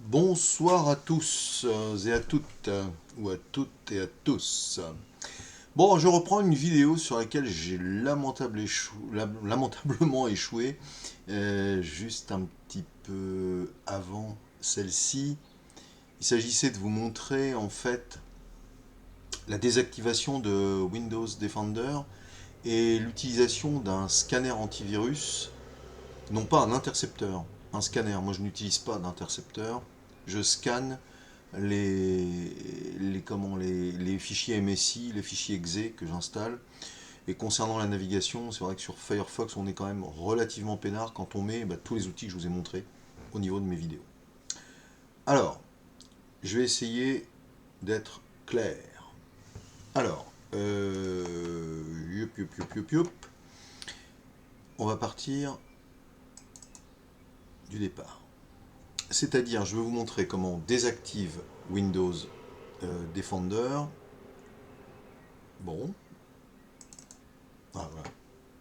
Bonsoir à tous et à toutes, ou à toutes et à tous. Bon, je reprends une vidéo sur laquelle j'ai lamentablement échoué, juste un petit peu avant celle-ci. Il s'agissait de vous montrer en fait la désactivation de Windows Defender et l'utilisation d'un scanner antivirus, non pas un intercepteur, un scanner. Moi je n'utilise pas d'intercepteur, je scanne les fichiers MSI, les fichiers exe que j'installe. Et concernant la navigation, c'est vrai que sur Firefox, on est quand même relativement peinard quand on met tous les outils que je vous ai montrés au niveau de mes vidéos. Alors, je vais essayer d'être clair. Alors, on va partir du départ. C'est-à-dire, je vais vous montrer comment on désactive Windows Defender. Bon, ah voilà,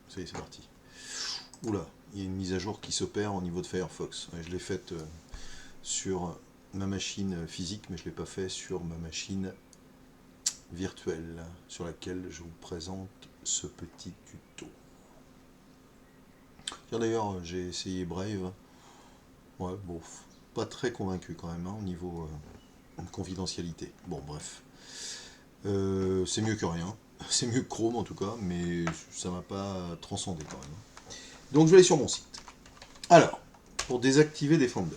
ça y est, c'est parti. Oula, il y a une mise à jour qui s'opère au niveau de Firefox. Je l'ai faite sur ma machine physique, mais je ne l'ai pas fait sur ma machine virtuelle, sur laquelle je vous présente ce petit tuto. Tiens, d'ailleurs, j'ai essayé Brave. Ouais, bon, pas très convaincu quand même, au niveau confidentialité. Bon, bref. C'est mieux que rien. C'est mieux que Chrome en tout cas, mais ça m'a pas transcendé quand même. Donc je vais aller sur mon site. Alors, pour désactiver Defender,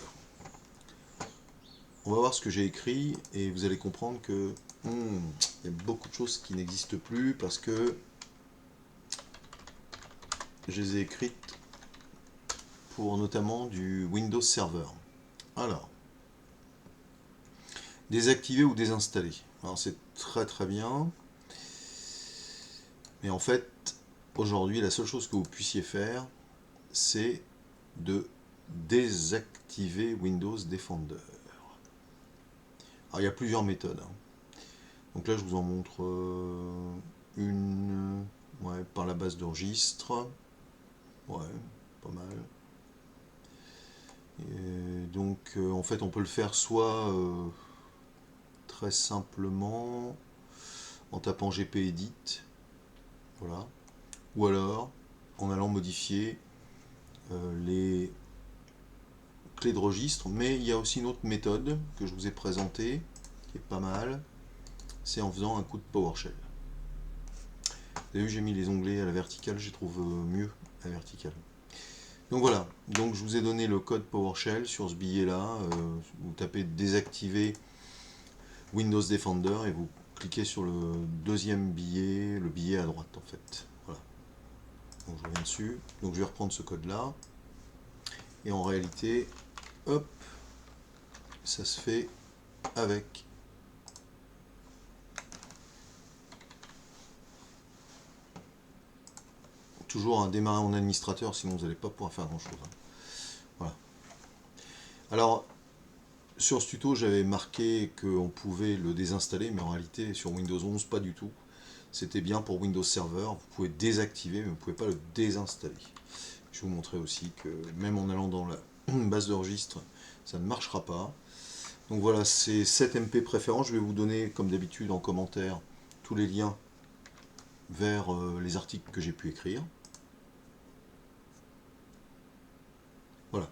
on va voir ce que j'ai écrit et vous allez comprendre que il y a beaucoup de choses qui n'existent plus parce que je les ai écrites pour notamment du Windows Server. Alors, désactiver ou désinstaller. Alors c'est très très bien, mais en fait, aujourd'hui, la seule chose que vous puissiez faire, c'est de désactiver Windows Defender. Alors il y a plusieurs méthodes. Donc là, je vous en montre une, ouais, par la base de registre. Ouais, pas mal. Et donc, en fait, on peut le faire soit très simplement en tapant gpedit, voilà, ou alors en allant modifier les clés de registre. Mais il y a aussi une autre méthode que je vous ai présentée, qui est pas mal, c'est en faisant un coup de PowerShell. Vous avez vu, j'ai mis les onglets à la verticale, je trouve mieux à la verticale. Donc voilà, donc je vous ai donné le code PowerShell sur ce billet là, vous tapez désactiver Windows Defender et vous cliquez sur le deuxième billet, le billet à droite en fait. Voilà. Donc je reviens dessus, donc je vais reprendre ce code là, et en réalité, hop, ça se fait avec toujours un démarrer en administrateur, sinon vous n'allez pas pouvoir faire grand chose. Voilà. Alors, sur ce tuto, j'avais marqué qu'on pouvait le désinstaller, mais en réalité, sur Windows 11, pas du tout. C'était bien pour Windows Server, vous pouvez désactiver, mais vous ne pouvez pas le désinstaller. Je vais vous montrer aussi que même en allant dans la base de registre, ça ne marchera pas. Donc voilà, c'est 7MP préférence. Je vais vous donner, comme d'habitude, en commentaire, tous les liens vers les articles que j'ai pu écrire. Voilà.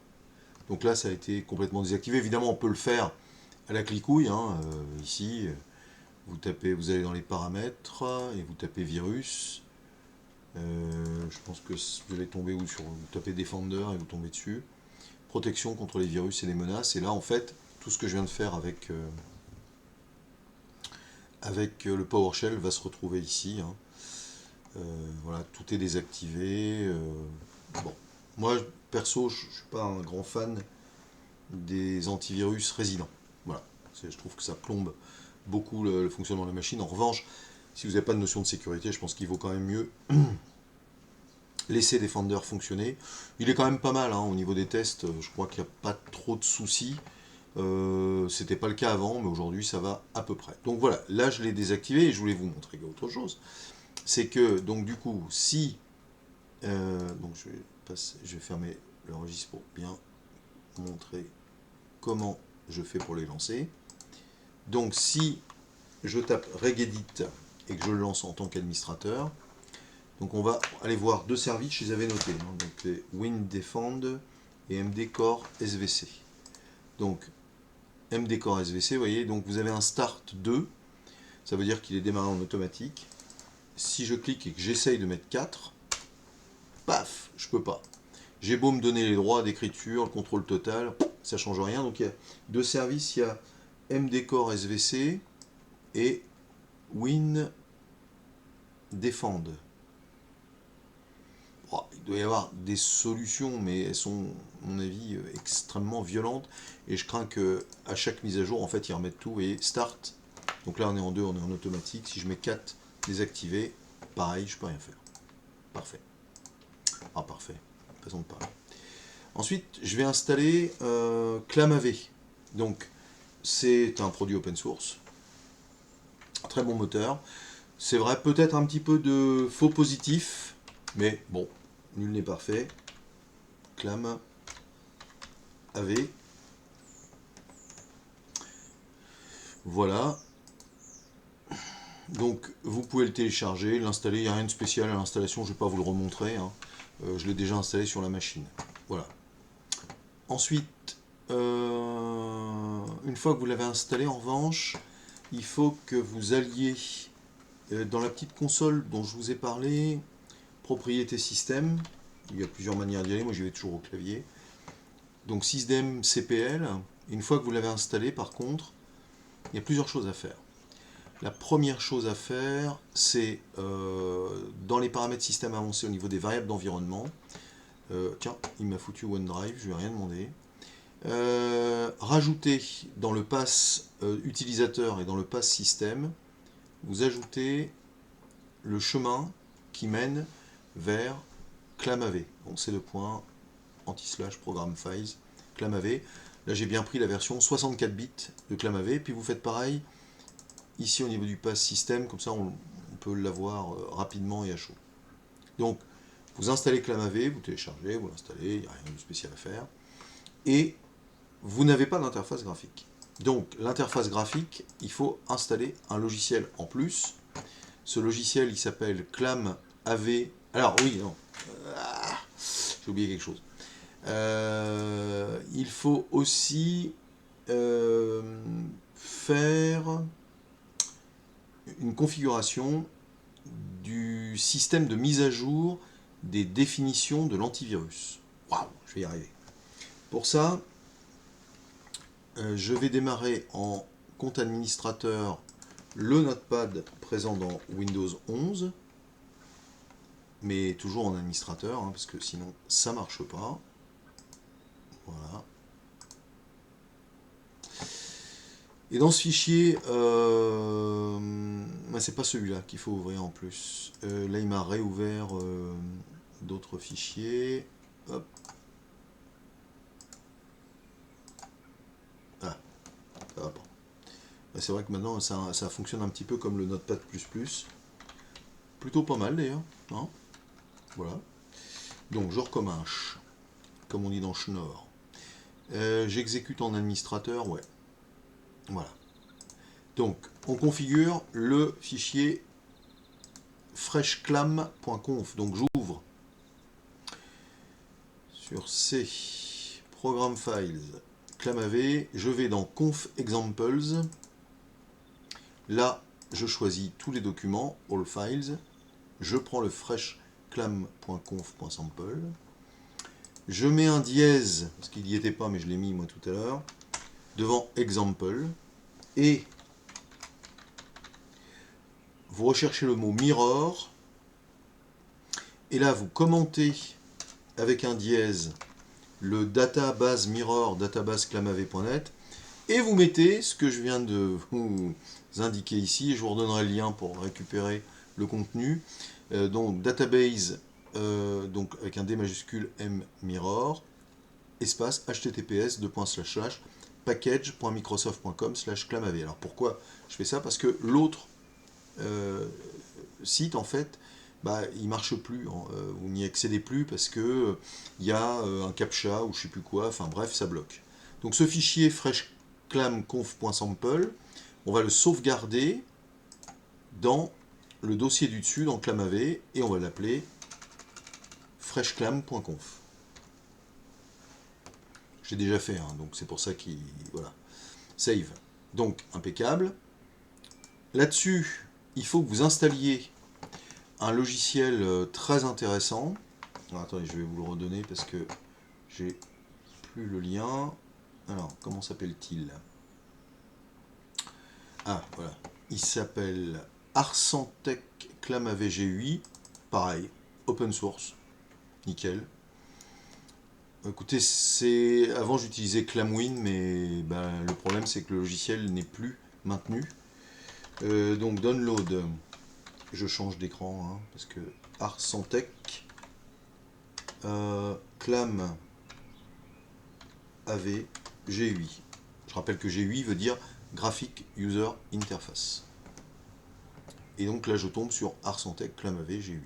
Donc là, ça a été complètement désactivé. Évidemment, on peut le faire à la cliquouille. Ici, vous tapez, vous allez dans les paramètres et vous tapez virus. Je pense que vous allez tomber où sur, vous tapez Defender et vous tombez dessus. Protection contre les virus et les menaces. Et là, en fait, tout ce que je viens de faire avec le PowerShell va se retrouver ici. Voilà, tout est désactivé. Bon, moi, perso, je ne suis pas un grand fan des antivirus résidents. Voilà, je trouve que ça plombe beaucoup le fonctionnement de la machine. En revanche, si vous n'avez pas de notion de sécurité, je pense qu'il vaut quand même mieux laisser Defender fonctionner. Il est quand même pas mal au niveau des tests. Je crois qu'il n'y a pas trop de soucis. C'était pas le cas avant, mais aujourd'hui ça va à peu près. Donc voilà, là je l'ai désactivé et je voulais vous montrer autre chose. C'est que donc du coup, si donc je vais fermer le registre pour bien montrer comment je fais pour les lancer. Donc si je tape regedit et que je le lance en tant qu'administrateur, donc on va aller voir deux services, je les avais notés, hein, donc les WinDefend et MDCore SVC. Donc MDCore SVC, vous voyez, donc vous avez un start 2, ça veut dire qu'il est démarré en automatique. Si je clique et que j'essaye de mettre 4, paf, je peux pas. J'ai beau me donner les droits d'écriture, le contrôle total, ça change rien. Donc il y a deux services, il y a MDCore SVC et WinDefend. Oh, il doit y avoir des solutions, mais elles sont, à mon avis, extrêmement violentes. Et je crains que à chaque mise à jour, en fait, ils remettent tout et start. Donc là, on est en 2, on est en automatique. Si je mets 4 désactivé, pareil, je peux rien faire. Parfait. Ah, parfait. Façon de parler. Ensuite, je vais installer ClamAV. Donc, c'est un produit open source. Très bon moteur. C'est vrai, peut-être un petit peu de faux positif, mais bon, nul n'est parfait. ClamAV. Voilà. Donc, vous pouvez le télécharger, l'installer. Il n'y a rien de spécial à l'installation, je ne vais pas vous le remontrer. Hein. Je l'ai déjà installé sur la machine. Voilà. Ensuite, une fois que vous l'avez installé, en revanche, il faut que vous alliez dans la petite console dont je vous ai parlé, propriété système. Il y a plusieurs manières d'y aller, moi j'y vais toujours au clavier. Donc système CPL. Une fois que vous l'avez installé, par contre, il y a plusieurs choses à faire. La première chose à faire, c'est dans les paramètres système avancés au niveau des variables d'environnement. Tiens, il m'a foutu OneDrive, je ne lui ai rien demandé. Rajouter dans le pass utilisateur et dans le pass système, vous ajoutez le chemin qui mène vers ClamAV. Bon, c'est le point anti-slash program files ClamAV. Là, j'ai bien pris la version 64 bits de ClamAV. Puis vous faites pareil ici au niveau du pass système, comme ça on peut l'avoir rapidement et à chaud. Donc, vous installez ClamAV, vous téléchargez, vous l'installez, il n'y a rien de spécial à faire. Et vous n'avez pas d'interface graphique. Donc, l'interface graphique, il faut installer un logiciel en plus. Ce logiciel, il s'appelle ClamAV. Alors, oui, non. J'ai oublié quelque chose. Il faut aussi faire une configuration du système de mise à jour des définitions de l'antivirus. Waouh, je vais y arriver. Pour ça, je vais démarrer en compte administrateur le notepad présent dans Windows 11, mais toujours en administrateur, hein, parce que sinon ça marche pas. Voilà. Et dans ce fichier, c'est pas celui-là qu'il faut ouvrir en plus. Là, il m'a réouvert d'autres fichiers. Hop. Ah, ça va pas. C'est vrai que maintenant, ça fonctionne un petit peu comme le Notepad++. Plutôt pas mal d'ailleurs. Hein, voilà. Donc, je recommence, comme on dit dans Schnorr. J'exécute en administrateur, ouais. Voilà. Donc, on configure le fichier freshclam.conf. Donc, j'ouvre sur C, Program Files, ClamAV. Je vais dans Conf Examples. Là, je choisis tous les documents, All Files. Je prends le freshclam.conf.sample. Je mets un dièse, parce qu'il n'y était pas, mais je l'ai mis moi tout à l'heure, devant Example. Et vous recherchez le mot mirror. Et là, vous commentez avec un dièse le database mirror database clamave.net. Et vous mettez ce que je viens de vous indiquer ici. Je vous redonnerai le lien pour récupérer le contenu. Donc database, donc avec un D majuscule M mirror, espace https package.microsoft.com/clamave. Alors pourquoi je fais ça? Parce que l'autre site, en fait, il marche plus, vous n'y accédez plus parce que il y a un captcha ou je sais plus quoi, enfin bref, ça bloque. Donc ce fichier clamconf.sample, on va le sauvegarder dans le dossier du dessus, dans clamav, et on va l'appeler freshclam.conf. J'ai déjà fait, hein, donc c'est pour ça qu'il... Voilà. Save. Donc, impeccable. Là-dessus, il faut que vous installiez un logiciel très intéressant. Alors, attendez, je vais vous le redonner parce que j'ai plus le lien. Alors, comment s'appelle-t-il? Ah, voilà. Il s'appelle Arsantec clamav GUI. Pareil, open source. Nickel. Écoutez, c'est avant j'utilisais Clamwin, mais ben, le problème c'est que le logiciel n'est plus maintenu. Donc download, je change d'écran hein, parce que Arsantec Clam AV GUI. Je rappelle que GUI veut dire Graphic User Interface. Et donc là je tombe sur Arsantec Clam AV GUI.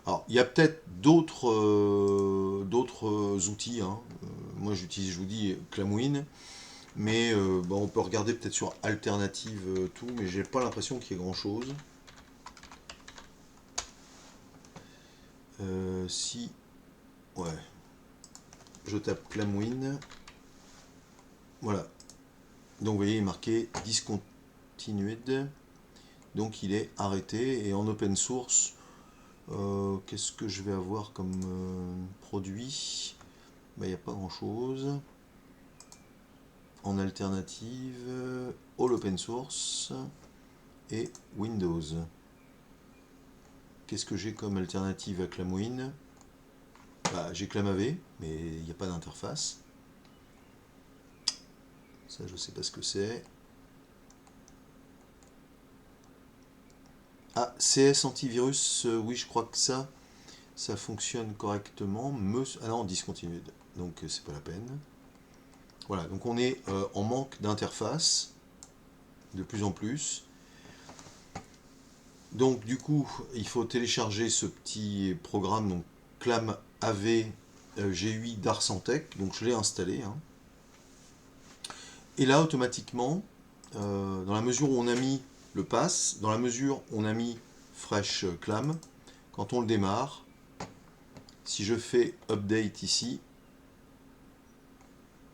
Alors, il y a peut-être d'autres outils. Hein. Moi, j'utilise, je vous dis, Clamwin. Mais on peut regarder peut-être sur Alternative tout. Mais j'ai pas l'impression qu'il y ait grand-chose. Si... Ouais. Je tape Clamwin. Voilà. Donc, vous voyez, il est marqué Discontinued. Donc, il est arrêté. Et en open source... qu'est-ce que je vais avoir comme produit? Il n'y a pas grand chose. En alternative, All Open Source et Windows. Qu'est-ce que j'ai comme alternative à Clamwin? J'ai clamav, mais il n'y a pas d'interface. Ça, je sais pas ce que c'est. Ah, CS antivirus, oui, je crois que ça fonctionne correctement. Ah non, discontinued, donc c'est pas la peine. Voilà, donc on est en manque d'interface, de plus en plus. Donc du coup, il faut télécharger ce petit programme, donc clamav GUI d'Arsantec, donc je l'ai installé. Hein. Et là, automatiquement, dans la mesure où on a mis le pass, dans la mesure où on a mis fresh clam, quand on le démarre, si je fais update ici,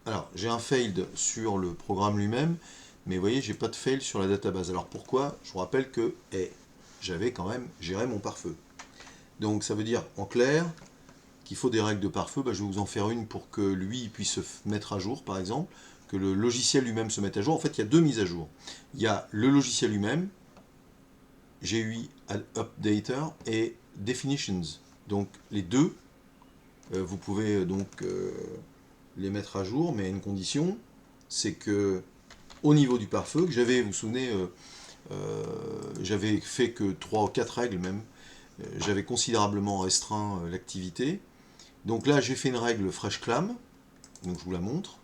alors j'ai un failed sur le programme lui-même, mais vous voyez, j'ai pas de fail sur la database. Alors pourquoi? Je vous rappelle que j'avais quand même géré mon pare-feu. Donc ça veut dire en clair qu'il faut des règles de pare-feu. Je vais vous en faire une pour que lui puisse se mettre à jour, par exemple, que le logiciel lui-même se mette à jour. En fait, il y a deux mises à jour. Il y a le logiciel lui-même, GUI Updater et Definitions. Donc les deux, vous pouvez donc les mettre à jour, mais à une condition, c'est que au niveau du pare-feu, que j'avais, vous vous souvenez, j'avais fait que 3 ou 4 règles même, j'avais considérablement restreint l'activité. Donc là, j'ai fait une règle FreshClam, donc je vous la montre.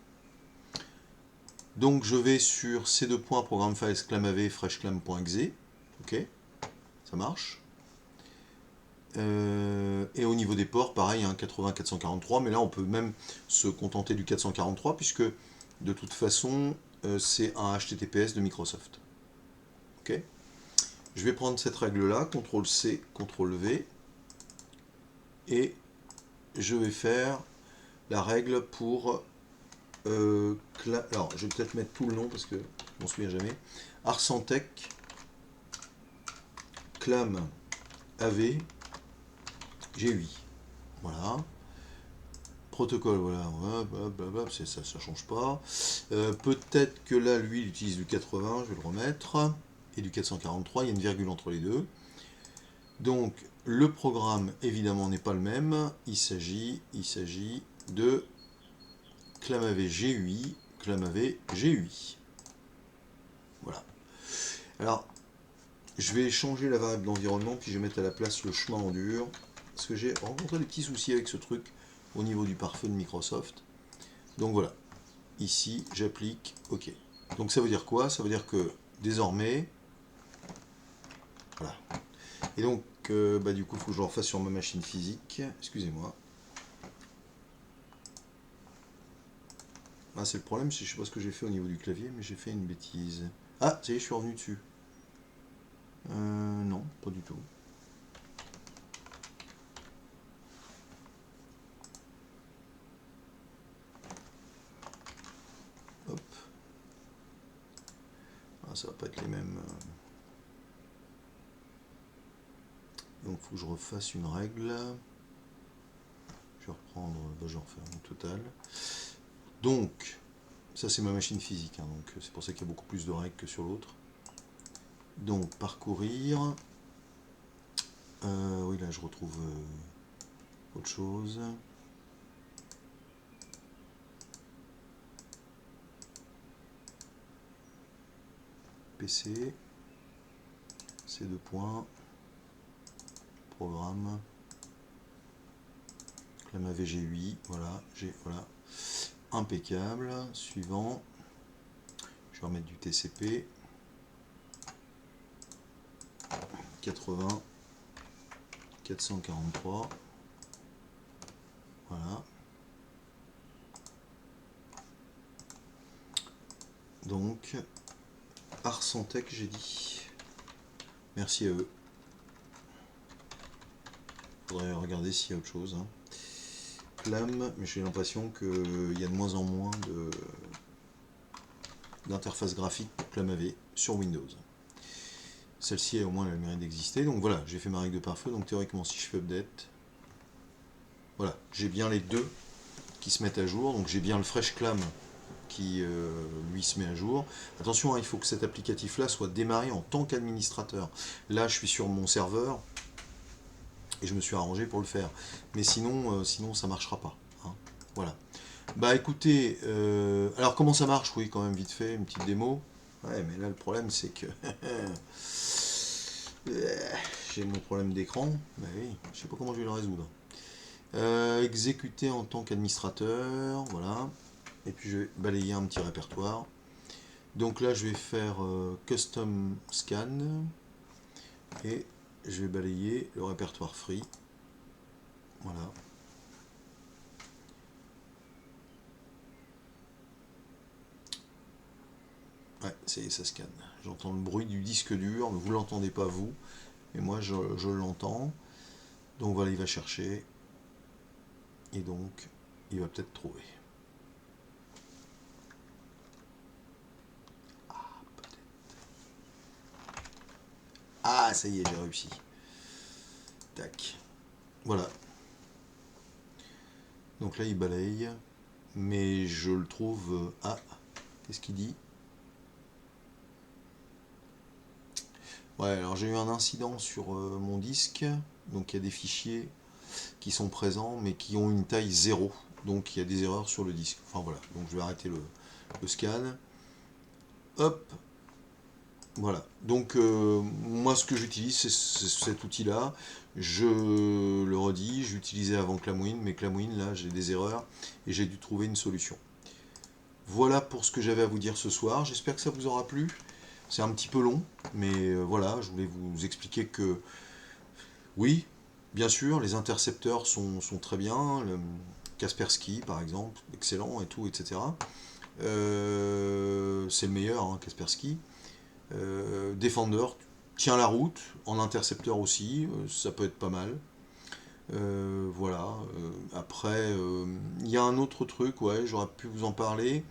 Donc je vais sur ces deux points, programme files clamav freshclam.exe, ok, ça marche. Et au niveau des ports, pareil, hein, 80 443, mais là on peut même se contenter du 443 puisque de toute façon c'est un HTTPS de Microsoft. Ok. Je vais prendre cette règle là, CTRL-C, CTRL-V, et je vais faire la règle pour alors je vais peut-être mettre tout le nom parce que je m'en souviens jamais. Arsantec Clam AV GUI. Voilà. Protocole, voilà. Ça change pas. Peut-être que là, lui, il utilise du 80, je vais le remettre. Et du 443, il y a une virgule entre les deux. Donc, le programme, évidemment, n'est pas le même. Il s'agit de clamav GUI, clamav GUI. Voilà. Alors, je vais changer la variable d'environnement, puis je vais mettre à la place le chemin en dur. Parce que j'ai rencontré des petits soucis avec ce truc au niveau du pare-feu de Microsoft. Donc voilà. Ici, j'applique OK. Donc ça veut dire quoi? Ça veut dire que désormais, voilà. Et donc, du coup, il faut que je le refasse sur ma machine physique. Excusez-moi. Ah, c'est le problème, je sais pas ce que j'ai fait au niveau du clavier, mais j'ai fait une bêtise. Ah, ça y est, je suis revenu dessus. Non, pas du tout. Hop. Ah, ça va pas être les mêmes. Donc, il faut que je refasse une règle. Je vais reprendre, je vais refaire un total. Donc, ça c'est ma machine physique, hein, donc c'est pour ça qu'il y a beaucoup plus de règles que sur l'autre. Donc, parcourir. Oui, là je retrouve autre chose. PC. Ces deux points. Programme. Clame AVG8. Voilà, voilà. Impeccable. Suivant. Je vais remettre du TCP. 80. 443. Voilà. Donc, Arsantec, j'ai dit. Merci à eux. Faudrait regarder s'il y a autre chose. Hein. Clam, mais j'ai l'impression qu'il y a de moins en moins d'interface graphique pour ClamAV sur Windows. Celle-ci, au moins, elle a le mérite d'exister. Donc voilà, j'ai fait ma règle de pare-feu. Donc théoriquement, si je fais update, voilà, j'ai bien les deux qui se mettent à jour. Donc j'ai bien le Fresh Clam qui, lui, se met à jour. Attention, hein, il faut que cet applicatif-là soit démarré en tant qu'administrateur. Là, je suis sur mon serveur et je me suis arrangé pour le faire. Mais sinon, ça ne marchera pas. Hein. Voilà. Bah écoutez, alors comment ça marche? Oui, quand même vite fait, une petite démo. Ouais, mais là le problème c'est que j'ai mon problème d'écran. Bah oui, je sais pas comment je vais le résoudre. Exécuter en tant qu'administrateur, voilà. Et puis je vais balayer un petit répertoire. Donc là je vais faire custom scan et je vais balayer le répertoire free. Voilà. Ouais, ça scanne. J'entends le bruit du disque dur, mais vous l'entendez pas vous, et moi je l'entends. Donc voilà, il va chercher, et donc il va peut-être trouver. Ah, ça y est, j'ai réussi. Tac. Voilà. Donc là, il balaye, mais je le trouve... Ah, qu'est-ce qu'il dit? Ouais, alors j'ai eu un incident sur mon disque, donc il y a des fichiers qui sont présents, mais qui ont une taille 0. Donc il y a des erreurs sur le disque. Enfin voilà, donc je vais arrêter le scan. Hop, voilà. Donc moi ce que j'utilise c'est cet outil-là. Je le redis, j'utilisais avant Clamwin, mais Clamwin là j'ai des erreurs et j'ai dû trouver une solution. Voilà pour ce que j'avais à vous dire ce soir. J'espère que ça vous aura plu. C'est un petit peu long, mais voilà, je voulais vous expliquer que oui, bien sûr, les intercepteurs sont très bien. Le Kaspersky, par exemple, excellent et tout, etc. C'est le meilleur, hein, Kaspersky. Defender tient la route, en intercepteur aussi, ça peut être pas mal. Voilà. Après, il y a un autre truc, ouais, j'aurais pu vous en parler.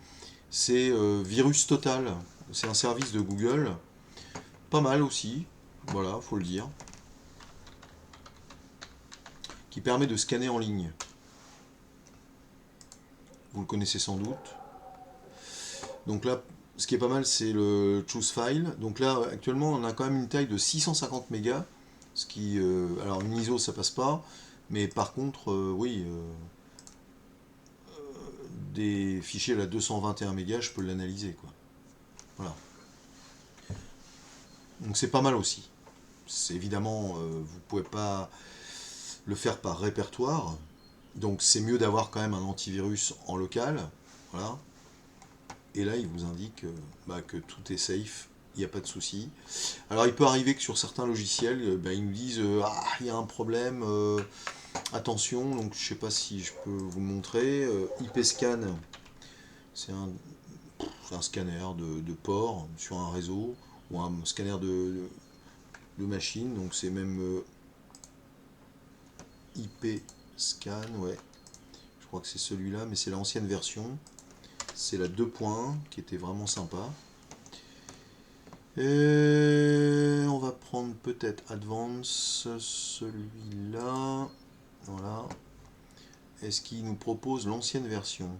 C'est Virus Total. C'est un service de Google. Pas mal aussi, voilà, faut le dire. Qui permet de scanner en ligne. Vous le connaissez sans doute. Donc là, ce qui est pas mal, c'est le Choose File. Donc là, actuellement, on a quand même une taille de 650 mégas. Ce qui, alors une ISO, ça passe pas. Mais par contre, oui, des fichiers à 221 mégas, je peux l'analyser, quoi. Voilà. Donc c'est pas mal aussi. C'est évidemment, vous pouvez pas le faire par répertoire. Donc c'est mieux d'avoir quand même un antivirus en local. Voilà. Et là, il vous indique que tout est safe, il n'y a pas de souci. Alors, il peut arriver que sur certains logiciels, ils nous disent ah, il y a un problème, attention. Donc, je ne sais pas si je peux vous le montrer. IPscan, C'est un scanner de port sur un réseau, ou un scanner de machine, donc c'est même IP scan, ouais. Je crois que c'est celui-là, mais c'est l'ancienne version. C'est la 2.1 qui était vraiment sympa. Et on va prendre peut-être Advance, celui-là. Voilà. Est-ce qu'il nous propose l'ancienne version?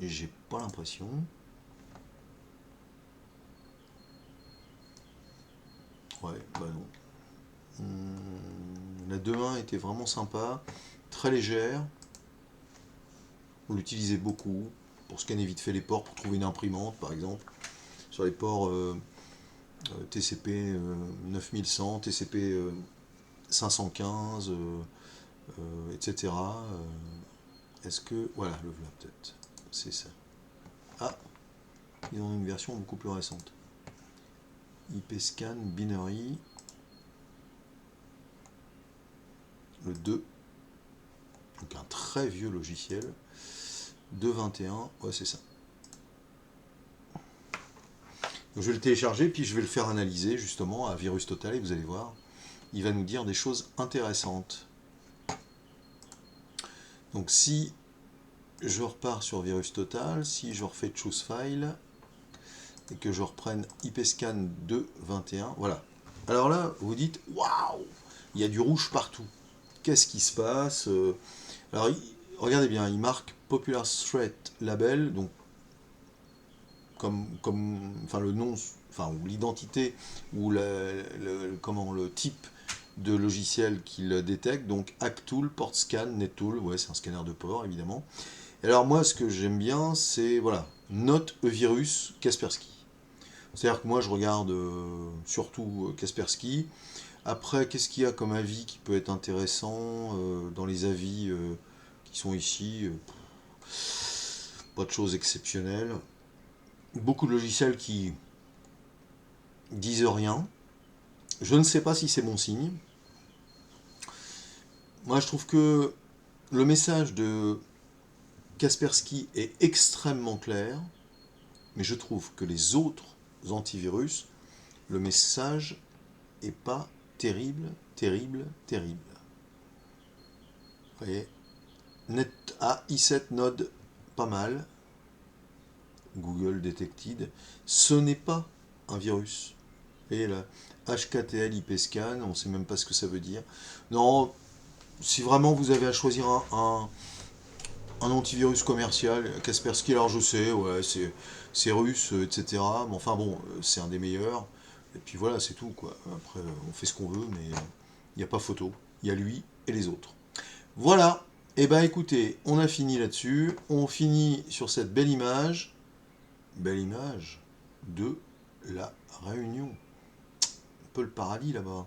Et j'ai pas l'impression. Ouais, bah non. La 2.1 était vraiment sympa, très légère. On l'utilisait beaucoup pour scanner vite fait les ports, pour trouver une imprimante par exemple. Sur les ports TCP 9100, TCP 515, etc. Est-ce que... Voilà, le voilà peut-être. C'est ça. Ah, ils ont une version beaucoup plus récente. IP Scan Binary. Le 2. Donc un très vieux logiciel. 2.21. Ouais, c'est ça. Donc, je vais le télécharger, puis je vais le faire analyser justement à Virus Total, et vous allez voir, il va nous dire des choses intéressantes. Donc si je repars sur Virus Total, si je refais Choose File, et que je reprenne IPScan 2.21, voilà. Alors là, vous dites, waouh, il y a du rouge partout. Qu'est-ce qui se passe? Alors, regardez bien, il marque Popular Threat Label, donc enfin le nom, enfin ou l'identité ou le type de logiciel qu'il détecte, donc HackTool, PortScan, NetTool, ouais c'est un scanner de port évidemment. Et alors moi ce que j'aime bien c'est voilà, Note a virus Kaspersky. C'est-à-dire que moi je regarde surtout Kaspersky. Après qu'est-ce qu'il y a comme avis qui peut être intéressant dans les avis qui sont ici, pas de choses exceptionnelles. Beaucoup de logiciels qui disent rien. Je ne sais pas si c'est bon signe. Moi, je trouve que le message de Kaspersky est extrêmement clair, mais je trouve que les autres antivirus, le message est pas terrible, terrible, terrible. Vous voyez, i7 Node, pas mal. Google Detected, ce n'est pas un virus. Et là, HKTL IP Scan, on ne sait même pas ce que ça veut dire. Non, si vraiment vous avez à choisir un antivirus commercial, Kaspersky, alors je sais, ouais, c'est russe, etc. Mais enfin bon, c'est un des meilleurs. Et puis voilà, c'est tout, quoi. Après, on fait ce qu'on veut, mais il n'y a pas photo. Il y a lui et les autres. Voilà. Et ben écoutez, on a fini là-dessus. On finit sur cette belle image. Belle image de la Réunion. Un peu le paradis là-bas.